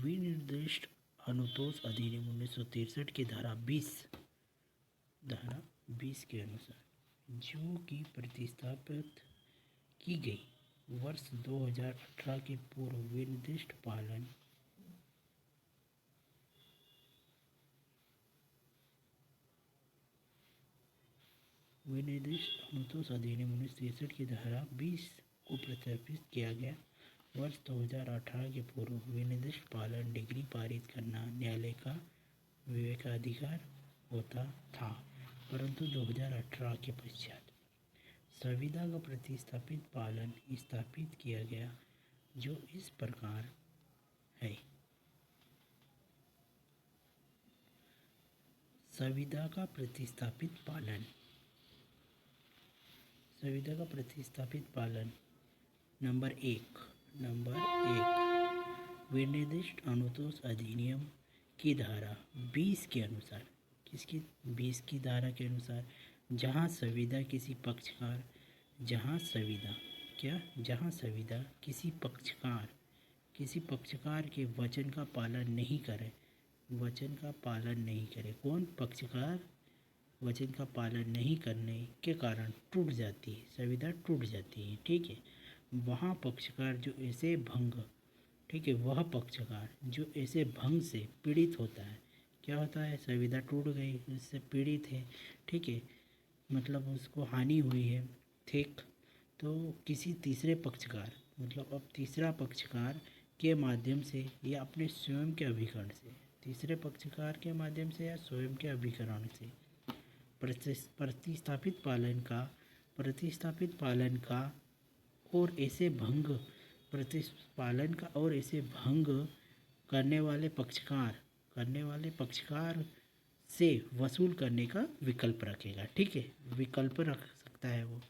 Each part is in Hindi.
विनिर्दिष्ट अनुतोष अधिनियम 1963 की धारा 20 के अनुसार जो कि प्रतिस्थापित की गई वर्ष 2018 के पूर्व विनिर्दिष्ट अनुतोष अधिनियम 1963 की धारा 20 को प्रतिस्थापित किया गया वर्ष 2018 के पूर्व विनिर्दिष्ट पालन डिग्री पारित करना न्यायालय का विवेकाधिकार होता था, परंतु 2018 के पश्चात संविदा का प्रतिस्थापित पालन स्थापित किया गया जो इस प्रकार है। संविदा का प्रतिस्थापित पालन नंबर एक विनिर्दिष्ट अनुतोष अधिनियम की धारा 20 के अनुसार, किसकी 20 की धारा के अनुसार, जहाँ संविदा किसी पक्षकार के वचन का पालन नहीं करे, कौन पक्षकार वचन का पालन नहीं करने के कारण संविदा टूट जाती है, ठीक है। वह पक्षकार जो ऐसे भंग से पीड़ित होता है, क्या होता है, संविदा टूट गई, उससे पीड़ित है, ठीक है, मतलब उसको हानि हुई है, ठीक। तो किसी तीसरे पक्षकार, मतलब अब तीसरा पक्षकार के माध्यम से या अपने स्वयं के अभिकरण से, तीसरे पक्षकार के माध्यम से या स्वयं के अभिकरण से प्रतिस्थापित पालन का और ऐसे भंग करने वाले पक्षकार से वसूल करने का विकल्प रखेगा, ठीक है, विकल्प रख सकता है वो,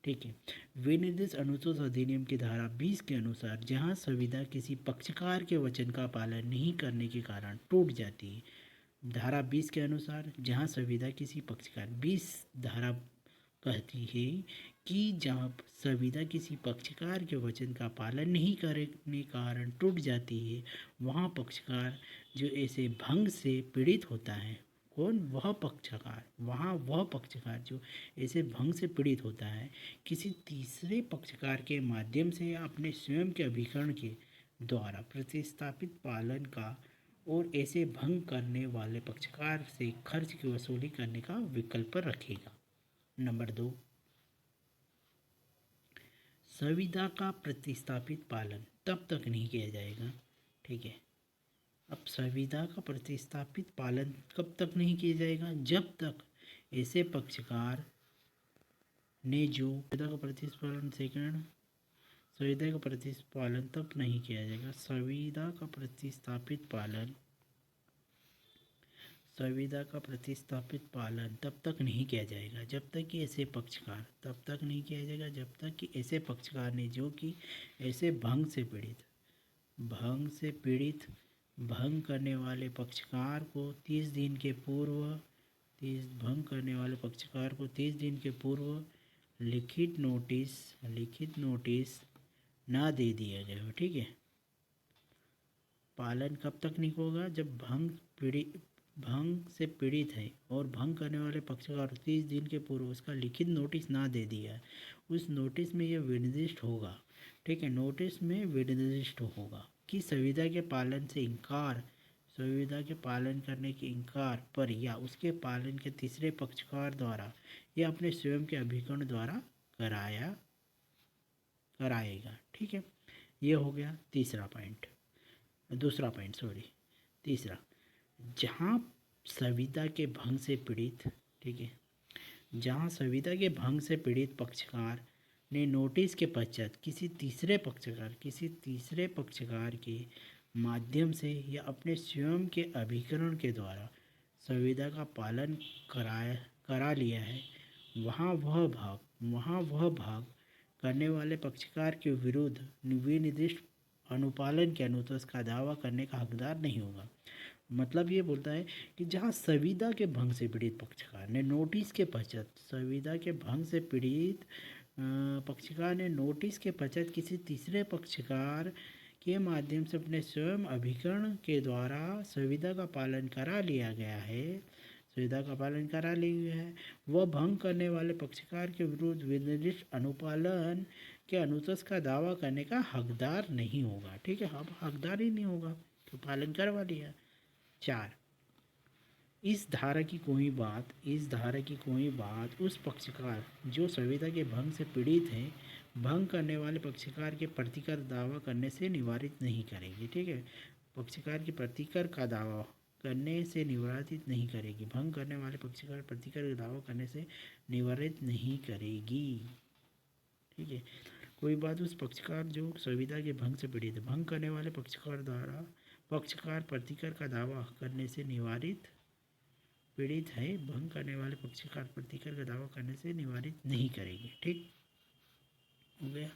ठीक है। विनिर्दिष्ट अनुतोष अधिनियम की धारा 20 के अनुसार जहां संविदा किसी पक्षकार के वचन का पालन नहीं करने के कारण टूट जाती है, धारा 20 के अनुसार जहां संविदा किसी पक्षकार 20 धारा कहती है कि जब संविदा किसी पक्षकार के वचन का पालन नहीं करने के कारण टूट जाती है, वहाँ पक्षकार जो ऐसे भंग से पीड़ित होता है, कौन, वह पक्षकार जो ऐसे भंग से पीड़ित होता है, किसी तीसरे पक्षकार के माध्यम से या अपने स्वयं के अभिकरण के द्वारा प्रतिस्थापित पालन का और ऐसे भंग करने वाले पक्षकार से खर्च की वसूली करने का विकल्प रखेगा। नंबर 2, संविदा का प्रतिस्थापित पालन तब तक नहीं किया जाएगा, ठीक है। अब संविदा का प्रतिस्थापित पालन कब तक नहीं किया जाएगा, जब तक ऐसे पक्षकार ने जो संविदा का प्रतिस्थापन तब नहीं किया जाएगा, संविदा का प्रतिस्थापित पालन तब तक नहीं किया जाएगा जब तक कि ऐसे पक्षकार ने जो कि ऐसे भंग करने वाले पक्षकार को 30 दिन के पूर्व लिखित नोटिस ना दे दिया गया हो, ठीक है। पालन कब तक नहीं होगा, जब भंग से पीड़ित है और भंग करने वाले पक्षकार 30 दिन के पूर्व उसका लिखित नोटिस ना दे दिया है, उस नोटिस में यह विनिर्दिष्ट होगा, ठीक है, नोटिस में विनिर्दिष्ट होगा कि संविदा के पालन करने के इनकार पर या उसके पालन के तीसरे पक्षकार द्वारा या अपने स्वयं के अभिकरण द्वारा कराएगा, ठीक है। ये हो गया तीसरा पॉइंट। तीसरा, जहाँ संविदा के भंग से पीड़ित, ठीक है, जहाँ संविदा के भंग से पीड़ित पक्षकार ने नोटिस के पश्चात किसी तीसरे पक्षकार के माध्यम से या अपने स्वयं के अभिकरण के द्वारा संविदा का पालन करा लिया है, वहाँ वह भाग करने वाले पक्षकार के विरुद्ध विनिर्दिष्ट अनुपालन के अनुतोष का दावा करने का हकदार नहीं होगा। मतलब ये बोलता है कि जहाँ संविदा के भंग से पीड़ित पक्षकार ने नोटिस के पश्चात किसी तीसरे पक्षकार के माध्यम से अपने स्वयं अभिकरण के द्वारा संविदा का पालन करा लिया गया है, संविदा का पालन करा लिया है, वह भंग करने वाले पक्षकार के विरुद्ध विनिर्दिष्ट अनुपालन के अनुच्छेद का दावा करने का हकदार नहीं होगा। ठीक है, अब हकदार ही नहीं होगा तो पालन करवा लिया। 4, इस धारा की कोई बात उस पक्षकार जो संविदा के भंग से पीड़ित है भंग करने वाले पक्षकार के प्रतिकर दावा करने से निवारित नहीं करेगी। ठीक है, पक्षकार के प्रतिकर का दावा करने से निवारित नहीं करेगी, भंग करने वाले पक्षकार प्रतिकर का दावा करने से निवारित नहीं करेगी। ठीक है, कोई बात उस पक्षकार जो संविदा के भंग से पीड़ित है भंग करने वाले पक्षकार द्वारा पक्षकार प्रतिकर का दावा करने से निवारित पीड़ित है, भंग करने वाले पक्षकार प्रतिकर का दावा करने से निवारित नहीं करेगी। ठीक हो गया।